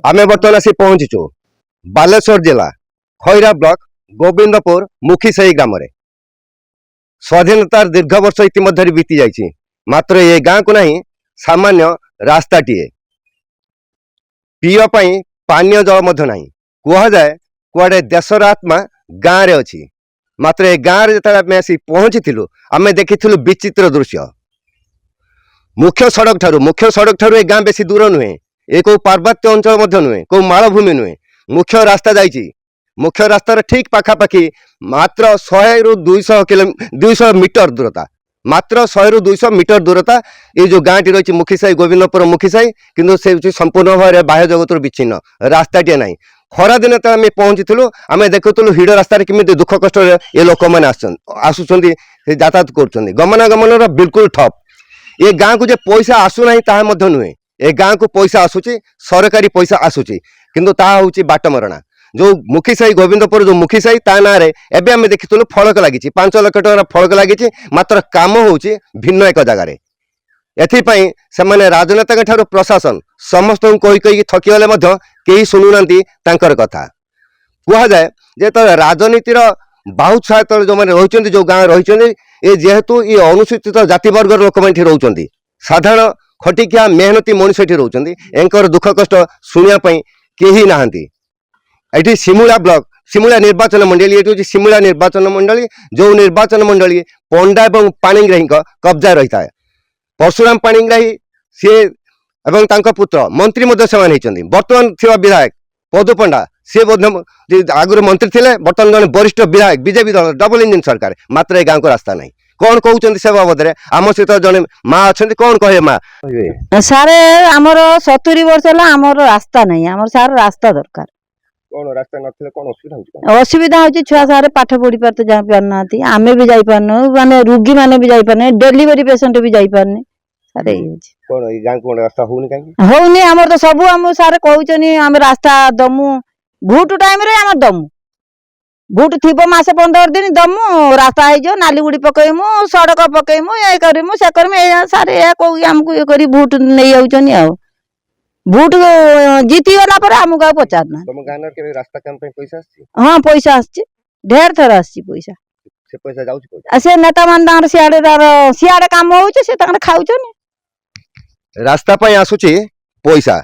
आमे बर्तमान आसी पहुंचीचु बालेश्वर जिला खैरा ब्लॉक गोविंदपुर मुखीसाही ग्राम रे स्वाधीनतार दीर्घ वर्ष इतिमध्य बीती जाइए मात्र ये गाँ को नहीं सामान्य रास्ताटीए पीवाई पानीय जल ना कह जाए कुआडे देशर आत्मा गाँव रे अच्छी मात्र ये गाँव में जो आसी पहुंची आम देखी विचित्र दृश्य मुख्य सड़क ठारू गाँ बेसी दूर नुहे ये कौ पार्वत्य अंचल नुहे कौ मालभूमि नुहे मुख्य रास्ता जाइए मुख्य रास्तार ठीक पाखापाखि मात्र 100 ରୁ 200 मीटर दूरता मात्र 100 ରୁ 200 मीटर दूरता ये जो गाँटी रही मुखीसाही गोविंदपुर मुखीसाही किंतु से संपूर्ण भाव बाह्य जगत विच्छिन्न रास्ताटे ना खरा दिन तो आम पहुंचीलु आम देखुलु हिड़ रास्तार केमी दुख कष्ट ये लोक मैंने आसुँच यातायात कर गमनागमन बिल्कुल ठप ये गाँ को जो पैसा आसूना ताहा नुहे ए गाँ को पैसा आसूची सरकारी पैसा आसूची किंतु ताहा होची बाटमरणा जो मुखीसाही गोविंदपुर जो मुखीसाही ता ना रे एबे आमे देखितलु फलक लागिची 5 लाख टका फलक लागिची मात्र काम होची भिन्न एक जगार एथिपाई सेमाने राजनेता ठारू प्रशासन समस्त कही कही थकीगले कहीं शुणुनांती तांकर कथा कह जाए जे तो राजनीतिर बहुत सहायता जो मैंने रही जो गाँव रही ये जेहेतु ये अनुसूचित जाति वर्गर लोक मैंने रोचंती साधारण खटिकिया मेहनती मनुष्य रोचंती एंकर दुख कष्ट शुणियापाई केही नाहांती एठी सिमुला ब्लॉक सिमुला निर्वाचन मंडली ये सिमुला निर्वाचन मंडली जो निर्वाचन मंडली पंडा एवं पाणिग्राही कब्जा रही है परशुराम पाणिग्राही सी एवं तांको पुत्र मंत्री बर्तमान थिबा विधायक पदु पंडा सी आगुरी मंत्री थे बर्तमान जन वरिष्ठ विधायक बीजेपी दल डबल इंजिन सरकार मात्र ए गाँव को रास्ता नहीं कौन कहते से बाबद आम सहित जन माँ अच्छा कौन कहे माँ सारे आमर 70 वर्ष है आमर रास्ता नहीं आमर सार रास्ता दरकार कौन रास्ता नथिले कौन असुविधा होची छुआ सारे पाठ पढ़ी पारते जा पारनाती आमे भी जाई पारनो माने रोगी माने भी जाई पारने डिलीवरी पेशेंट भी जाई पारने सारे कौन ई गां को रास्ता होनी काई होनी हमर तो सब हम सारे कहउचनी हम रास्ता दमु भूट टाइम रे हमर दमु भूट थिबो मासे 15 दिन दमु रास्ता है जो नाली गुडी पकैमु सड़क पकैमु ए करिमु से करमु सारे ए कहू हमको ये करी भूट नै आउचनी आ भूट जीती वाला पर हमको पचारना तुम गानर के रास्ता काम पे पैसा आछि हां पैसा आछि ढेर थर आछि पैसा से पैसा जाउछि कोइ से नेता मान दार सियाडे काम होउछि से तार खाउछनी रास्ता पय आसुछि पैसा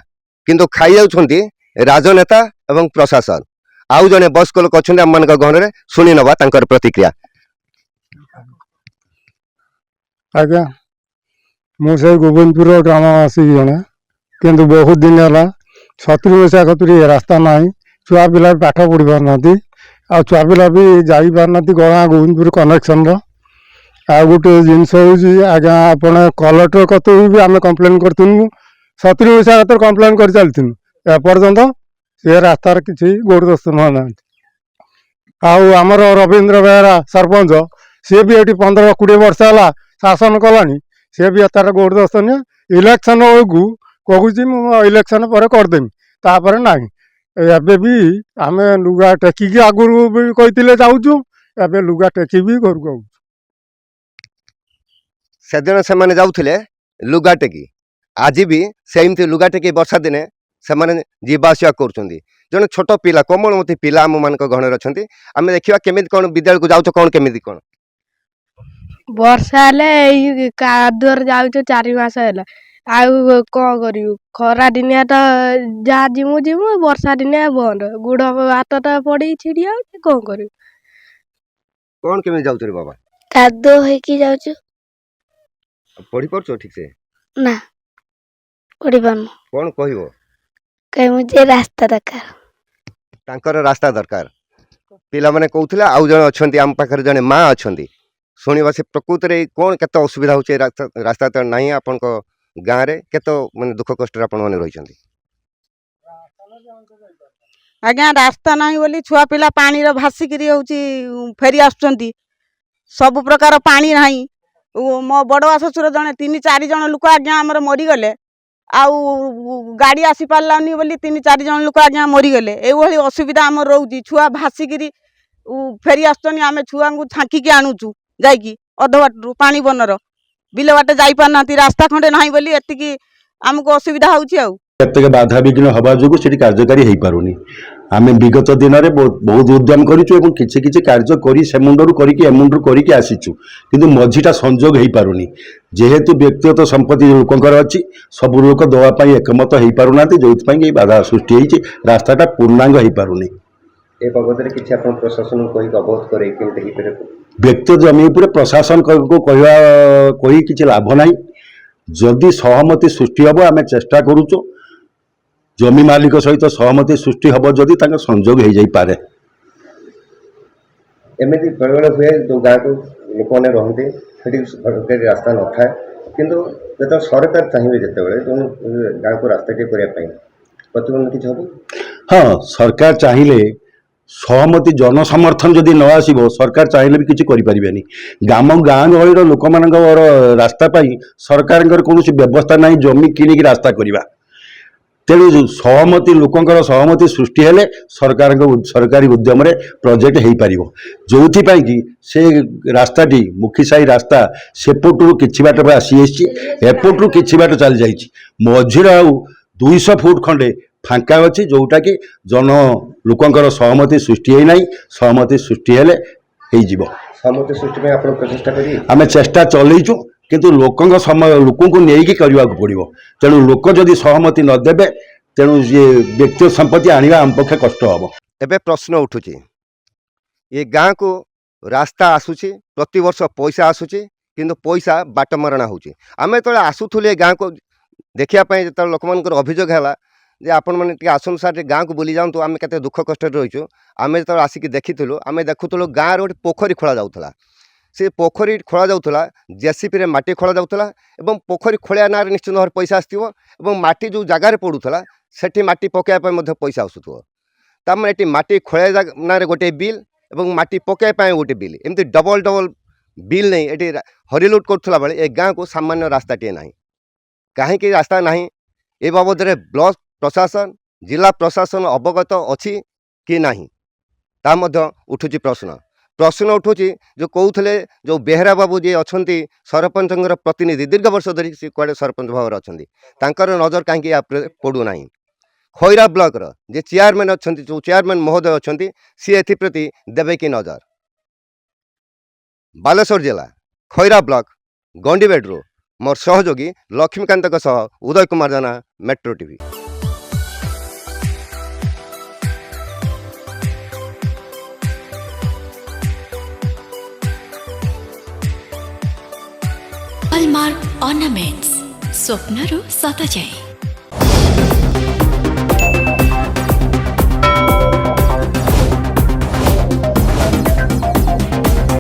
किंतु खाइ जाउछंती राजनेता एवं प्रशासन आउ जने बयस्क लोक अछंती हम मानक गहन रे सुनि नबा तांकर प्रतिक्रिया आज्ञा मु से गोविंदपुर ग्रामवासी जने किंतु बहुत दिन है 70 वर्ष कतुरी रास्ता ना छुआ पिला पाठ पढ़ी पारना आ छुआ पिला भी जाई पारना गणा गोविंदपुर कनेक्शन आ गोटे जिनस आज्ञा आप कलेक्टर कत भी आम कम्प्लेन करूँ 70 वर्ष कतर कम्प्लेन कर चलू एपर्यंत से रास्तार किसी गोड़ दस्तन ना आमर रवींद्र बेहरा सरपंच सी भी ये 15-20 वर्ष है शासन कलानी सी भी तार गोड़ दस्तन इलेक्शन बेलू कहूँ इलेक्शन पर करदेमी तापर ना एबे भी आम लुगा टेकिकी आगुरी भी कही जाऊँ एबे लुगा टेकी भी घर को से दिन से माने जाउथिले लुगा टेकी आज भी सेमती लुगा टेकी वर्षा दिने से माने जीवा आसिया करुछंती जने छोट पिला कोमलमती पिला आम मान गहन अच्छी आम देखा केमी कौन विद्यालय को जाऊँ कौन केमी कौन वर्षा हेले कादुअर जाऊँ 4 मास है आउ कौन करू खरा दिनिया तो जहाँ जिमु जिमु वर्षा दिनिया बंद गुड़ हाथ तो पड़ी छिड़ी कौन करू कौन केमी जाऊँ रे बाबा कादो होइकी जाऊँ पढ़ी पड़छ ठीक से ना पढ़ी पारनु कौन कहबो कहीं मुझे रास्ता दरकार तांकर रास्ता दरकार पिला माने कहउथिला आउ जण अछंती आम पाखर जने माँ अछंती सुनिबा से प्रकृति रे कोन केते असुविधा होचे रास्ता तो नाही आपन को गाँ रे केते माने दुख कष्ट रे आपन माने रहिसंती आज्ञा रास्ता नाही बोली छुआ पिला पानी रो भासिकरी होची फेरी आछंती सब प्रकार पानी नाही मो बड़वा ससुर जने 3-4 जन लोक आज्ञा हमर मरी गले आउ गाड़ी आसी पारलानी बोली 3-4 जन लोक आज्ञा मरी गले ए भली असुविधा हमर रहउची छुआ भासिकरी फेरी आछनी आमे छुआ को छांकी के आनुचू जाईकी अधवाटरू पानी बनर बिल बाटे जाई पारनाती रास्ता खंडे नाही बोली एतिकी हमको असुविधा होची आउ କେତେକ ବାଧାବିଘ୍ନ ହେବା ଯୋଗୁଁ ସେଠି କାର୍ଯ୍ୟକାରୀ ହେଇପାରୁନି। ଆମେ ବିଗତ ଦିନରେ ବହୁତ ଉଦ୍ୟମ କରିଛୁ ଏବଂ କିଛି କିଛି କାର୍ଯ୍ୟ କରି ସେ ମୁଣ୍ଡରୁ କରିକି ଏ ମୁଣ୍ଡରୁ କରିକି ଆସିଛୁ, କିନ୍ତୁ ମଝିଟା ସଂଯୋଗ ହେଇପାରୁନି। ଯେହେତୁ ବ୍ୟକ୍ତିଗତ ସମ୍ପତ୍ତି ଲୋକଙ୍କର ଅଛି, ସବୁ ଲୋକ ଦେବା ପାଇଁ ଏକମତ ହେଇପାରୁନାହାନ୍ତି, ଯେଉଁଥିପାଇଁ ଏଇ ବାଧା ସୃଷ୍ଟି ହେଇଛି, ରାସ୍ତାଟା ପୂର୍ଣ୍ଣାଙ୍ଗ ହେଇପାରୁନି। ଏ ବାବଦରେ କିଛି ଆପଣ ପ୍ରଶାସନକୁ କହିକି ଅବଗତ କରେଇ କେମିତି ହେଇପାରିବ? ବ୍ୟକ୍ତିଗତ ଜମି ଉପରେ ପ୍ରଶାସନକୁ କହି କିଛି ଲାଭ ନାହିଁ। ଯଦି ସହମତି ସୃଷ୍ଟି ହେବ ଆମେ ଚେଷ୍ଟା କରୁଛୁ, ଜମି ମାଲିକ ସହିତ ସହମତି ସୃଷ୍ଟି ହେବ ଯଦି ତାଙ୍କ ସଂଯୋଗ ହେଇଯାଇପାରେ। ଏମିତି ବେଳେବେଳେ ହୁଏ ଯେଉଁ ଗାଁକୁ ଲୋକମାନେ ରହନ୍ତି ସେଠି ସରକାରୀ ରାସ୍ତା ନଥାଏ, କିନ୍ତୁ ଯେତେବେଳେ ସରକାର ଚାହିଁବେ ଯେତେବେଳେ ଯେଉଁ ଗାଁକୁ ରାସ୍ତାଟିଏ କରିବା ପାଇଁ ପ୍ରତିବନ୍ଧ କିଛି ହେବ? ହଁ, ସରକାର ଚାହିଁଲେ ସହମତି ଜନସମର୍ଥନ ଯଦି ନ ଆସିବ ସରକାର ଚାହିଁଲେ ବି କିଛି କରିପାରିବେନି। ଗାଁ ଗହଳିର ଲୋକମାନଙ୍କର ରାସ୍ତା ପାଇଁ ସରକାରଙ୍କର କୌଣସି ବ୍ୟବସ୍ଥା ନାହିଁ ଜମି କିଣିକି ରାସ୍ତା କରିବା। ତେଣୁ ସହମତି ଲୋକଙ୍କର ସହମତି ସୃଷ୍ଟି ହେଲେ ସରକାରୀ ଉଦ୍ୟମରେ ପ୍ରୋଜେକ୍ଟ ହେଇପାରିବ, ଯେଉଁଥିପାଇଁ କି ସେ ରାସ୍ତାଟି ମୁଖିସାହି ରାସ୍ତା ସେପଟରୁ କିଛି ବାଟ ଆସି ଆସିଛି, ଏପଟରୁ କିଛି ବାଟ ଚାଲି ଯାଇଛି, ମଝିରେ ଆଉ 200 ଫୁଟ ଖଣ୍ଡେ ଫାଙ୍କା ଅଛି, ଯେଉଁଟାକି ଲୋକଙ୍କର ସହମତି ସୃଷ୍ଟି ହେଇନାହିଁ। ସହମତି ସୃଷ୍ଟି ହେଲେ ହେଇଯିବ। ସହମତି ସୃଷ୍ଟି ପାଇଁ ଆପଣ ପ୍ରଚେଷ୍ଟା କରିବେ? ଆମେ ଚେଷ୍ଟା ଚଲେଇଛୁ, କିନ୍ତୁ ଲୋକଙ୍କୁ ନେଇକି କରିବାକୁ ପଡ଼ିବ। ତେଣୁ ଲୋକ ଯଦି ସହମତି ନ ଦେବେ, ତେଣୁ ଇଏ ବ୍ୟକ୍ତିଗତ ସମ୍ପତ୍ତି ଆଣିବା ଆମ ପକ୍ଷେ କଷ୍ଟ ହେବ। ଏବେ ପ୍ରଶ୍ନ ଉଠୁଛି, ଏ ଗାଁକୁ ରାସ୍ତା ଆସୁଛି, ପ୍ରତିବର୍ଷ ପଇସା ଆସୁଛି, କିନ୍ତୁ ପଇସା ବାଟମାରଣା ହେଉଛି। ଆମେ ଯେତେବେଳେ ଆସୁଥିଲୁ ଏ ଗାଁକୁ ଦେଖିବା ପାଇଁ, ଯେତେବେଳେ ଲୋକମାନଙ୍କର ଅଭିଯୋଗ ହେଲା ଯେ ଆପଣମାନେ ଟିକେ ଆସନ୍ତୁ ସାର୍, ଟିକେ ଗାଁକୁ ବୁଲି ଯାଆନ୍ତୁ, ଆମେ କେତେ ଦୁଃଖ କଷ୍ଟରେ ରହିଛୁ। ଆମେ ଯେତେବେଳେ ଆସିକି ଦେଖିଥିଲୁ, ଆମେ ଦେଖୁଥିଲୁ ଗାଁରେ ଗୋଟେ ପୋଖରୀ ଖୋଳା ଯାଉଥିଲା। ସେ ପୋଖରୀ ଖୋଳା ଯାଉଥିଲା, ଜେସିପିରେ ମାଟି ଖୋଳା ଯାଉଥିଲା, ଏବଂ ପୋଖରୀ ଖୋଳିବା ନାଁରେ ନିଶ୍ଚିତ ଭାବରେ ପଇସା ଆସିଥିବ, ଏବଂ ମାଟି ଯେଉଁ ଜାଗାରେ ପଡ଼ୁଥିଲା ସେଠି ମାଟି ପକାଇବା ପାଇଁ ମଧ୍ୟ ପଇସା ଆସୁଥିବ। ତାମାନେ ଏଠି ମାଟି ଖୋଳିବା ନାଁରେ ଗୋଟିଏ ବିଲ୍ ଏବଂ ମାଟି ପକାଇବା ପାଇଁ ଗୋଟେ ବିଲ୍, ଏମିତି ଡବଲ ବିଲ୍ ନେଇ ଏଠି ହରିଲୁଟ୍ କରୁଥିଲା ବେଳେ ଏ ଗାଁକୁ ସାମାନ୍ୟ ରାସ୍ତାଟିଏ ନାହିଁ। କାହିଁକି ରାସ୍ତା ନାହିଁ ଏ ବାବଦରେ ବ୍ଲକ ପ୍ରଶାସନ, ଜିଲ୍ଲା ପ୍ରଶାସନ ଅବଗତ ଅଛି କି ନାହିଁ, ତାହା ମଧ୍ୟ ଉଠୁଛି ପ୍ରଶ୍ନ ଉଠୁଛି। ଯେଉଁ କହୁଥିଲେ ଯେଉଁ ବେହେରା ବାବୁ ଯିଏ ଅଛନ୍ତି ସରପଞ୍ଚଙ୍କର ପ୍ରତିନିଧି, ଦୀର୍ଘ ବର୍ଷ ଧରି ସେ କୁଆଡ଼େ ସରପଞ୍ଚ ଭାବରେ ଅଛନ୍ତି, ତାଙ୍କର ନଜର କାହିଁକି ୟା ଉପରେ ପଡ଼ୁନାହିଁ? ଖଇରା ବ୍ଲକର ଯେ ଚେୟାରମ୍ୟାନ୍ ଅଛନ୍ତି, ଯେଉଁ ଚେୟାରମ୍ୟାନ୍ ମହୋଦୟ ଅଛନ୍ତି, ସିଏ ଏଥିପ୍ରତି ଦେବେ କି ନଜର? ବାଲେଶ୍ୱର ଜିଲ୍ଲା ଖଇରା ବ୍ଲକ ଗଣ୍ଡିବେଡ଼ରୁ ମୋର ସହଯୋଗୀ ଲକ୍ଷ୍ମୀକାନ୍ତଙ୍କ ସହ ଉଦୟ କୁମାର ଜାନା, ମେଟ୍ରୋ ଟିଭି। हॉलमार्क ऑर्नामेंट्स स्वप्नरू सत जाए।